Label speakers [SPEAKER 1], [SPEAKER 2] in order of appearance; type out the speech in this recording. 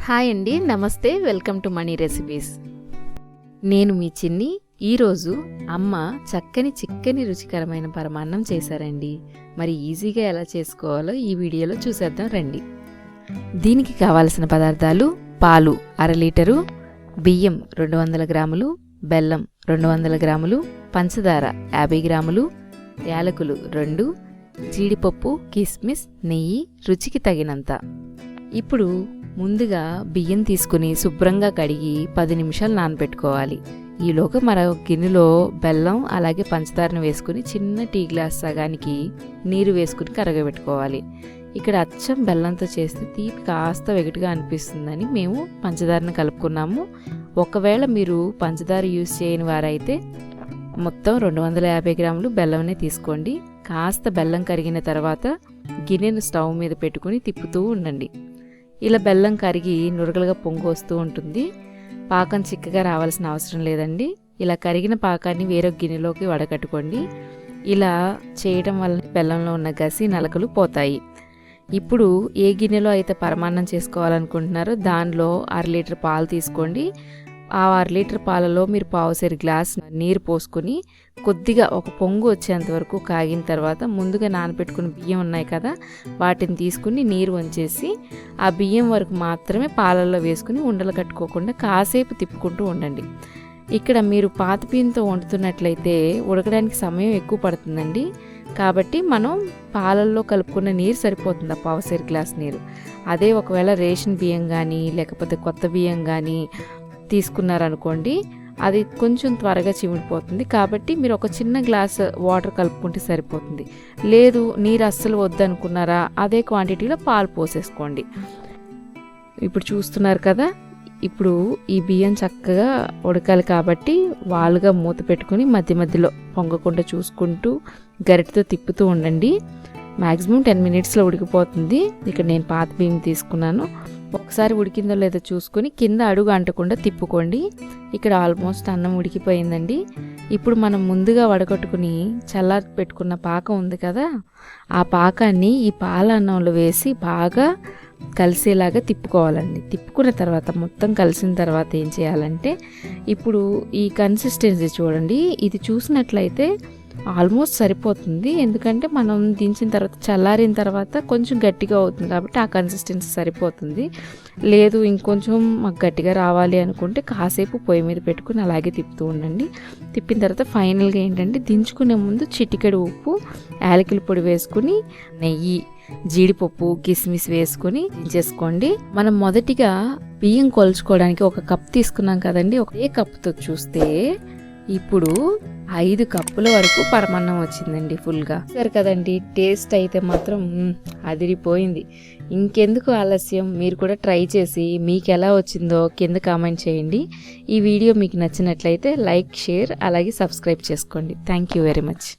[SPEAKER 1] Hi అండి, నమస్తే. Welcome to money recipes. నేను మీ చిన్ని. ఈరోజు అమ్మ చక్కని చిక్కని రుచికరమైన పరమాన్నం చేశారండి. మరి ఈజీగా ఎలా చేసుకోవాలో ఈ వీడియోలో చూసేద్దాం రండి. దీనికి కావాల్సిన పదార్థాలు: పాలు 1/2 లీటరు, బియ్యం 200 గ్రాములు, బెల్లం 200 గ్రాములు, పంచదార 50 గ్రాములు, యాలకులు 2, జీడిపప్పు, కిస్మిస్, నెయ్యి రుచికి తగినంత. ఇప్పుడు ముందుగా బియ్యం తీసుకుని శుభ్రంగా కడిగి 10 నిమిషాలు నానబెట్టుకోవాలి. ఈలోగా మరో గిన్నెలో బెల్లం అలాగే పంచదారను వేసుకుని చిన్న టీ గ్లాస్ సగానికి నీరు వేసుకుని కరగబెట్టుకోవాలి. ఇక్కడ అచ్చం బెల్లంతో చేస్తే తీపి కాస్త వెగటుగా అనిపిస్తుందని మేము పంచదారను కలుపుకున్నాము. ఒకవేళ మీరు పంచదార యూజ్ చేయని వారైతే మొత్తం 250 గ్రాములు బెల్లంనే తీసుకోండి. కాస్త బెల్లం కరిగిన తర్వాత గిన్నెను స్టవ్ మీద పెట్టుకుని తిప్పుతూ ఉండండి. ఇలా బెల్లం కరిగి నురగలుగా పొంగు వస్తూ ఉంటుంది. పాకం చిక్కగా రావాల్సిన అవసరం లేదండి. ఇలా కరిగిన పాకాన్ని వేరొక గిన్నెలోకి వడకట్టుకోండి. ఇలా చేయడం వల్ల బెల్లంలో ఉన్న గసి నలకలు పోతాయి. ఇప్పుడు ఏ గిన్నెలో అయితే పరమాన్నం చేసుకోవాలనుకుంటున్నారో దానిలో 1/2 లీటర్ పాలు తీసుకోండి. ఆ 1/2 లీటర్ పాలలో మీరు 1/2 గ్లాస్ నీరు పోసుకొని కొద్దిగా ఒక పొంగు వచ్చేంత వరకు కాగిన తర్వాత ముందుగా నానబెట్టుకున్న బియ్యం ఉన్నాయి కదా, వాటిని తీసుకుని నీరు వంచేసి ఆ బియ్యం వరకు మాత్రమే పాలల్లో వేసుకుని ఉండలు కట్టుకోకుండా కాసేపు తిప్పుకుంటూ ఉండండి. ఇక్కడ మీరు పాత బియ్యంతో వండుతున్నట్లయితే ఉడకడానికి సమయం ఎక్కువ పడుతుందండి. కాబట్టి మనం పాలల్లో కలుపుకున్న నీరు సరిపోతుంది, 1/2 గ్లాస్ నీరు. అదే ఒకవేళ రేషన్ బియ్యం కానీ లేకపోతే కొత్త బియ్యం కానీ తీసుకున్నారనుకోండి, అది కొంచెం త్వరగా చిమిడిపోతుంది. కాబట్టి మీరు ఒక చిన్న గ్లాస్ వాటర్ కలుపుకుంటే సరిపోతుంది. లేదు నీరు అస్సలు వద్దనుకున్నారా, అదే క్వాంటిటీలో పాలు పోసేసుకోండి. ఇప్పుడు చూస్తున్నారు కదా, ఇప్పుడు ఈ బియ్యం చక్కగా ఉడకాలి కాబట్టి వాలుగా మూత పెట్టుకుని మధ్య మధ్యలో పొంగకుండా చూసుకుంటూ గరిటెతో తిప్పుతూ ఉండండి. మ్యాక్సిమం 10 మినిట్స్లో ఉడికిపోతుంది. ఇక్కడ నేను పాత బియ్యం తీసుకున్నాను. ఒకసారి ఉడికిందో లేదో చూసుకొని కింద అడుగు అంటకుండా తిప్పుకోండి. ఇక్కడ ఆల్మోస్ట్ అన్నం ఉడికిపోయిందండి. ఇప్పుడు మనం ముందుగా వడగట్టుకుని చల్లారి పెట్టుకున్న పాకం ఉంది కదా, ఆ పాకాన్ని ఈ పాల అన్నంలో వేసి బాగా కలిసేలాగా తిప్పుకోవాలండి. తిప్పుకున్న తర్వాత మొత్తం కలిసిన తర్వాత ఏం చేయాలంటే, ఇప్పుడు ఈ కన్సిస్టెన్సీ చూడండి. ఇది చూసినట్లయితే ఆల్మోస్ట్ సరిపోతుంది. ఎందుకంటే మనం దించిన తర్వాత చల్లారిన తర్వాత కొంచెం గట్టిగా అవుతుంది కాబట్టి ఆ కన్సిస్టెన్సీ సరిపోతుంది. లేదు ఇంకొంచెం మాకు గట్టిగా రావాలి అనుకుంటే కాసేపు పొయ్యి మీద పెట్టుకుని అలాగే తిప్పుతూ ఉండండి. తిప్పిన తర్వాత ఫైనల్గా ఏంటంటే దించుకునే ముందు చిటికెడు ఉప్పు, యాలకుల పొడి వేసుకుని నెయ్యి, జీడిపప్పు, కిస్మిస్ వేసుకొని దించేసుకోండి. మనం మొదటిగా బియ్యం కొలుచుకోవడానికి 1 కప్ తీసుకున్నాం కదండి. ఒకే కప్తో చూస్తే ఇప్పుడు 5 కప్పుల వరకు పరమాన్నం వచ్చిందండి ఫుల్గా. సరే కదండి, టేస్ట్ అయితే మాత్రం అదిరిపోయింది. ఇంకెందుకు ఆలస్యం, మీరు కూడా ట్రై చేసి మీకు ఎలా వచ్చిందో కింద కామెంట్ చేయండి. ఈ వీడియో మీకు నచ్చినట్లయితే లైక్, షేర్ అలాగే సబ్స్క్రైబ్ చేసుకోండి. Thank you very much.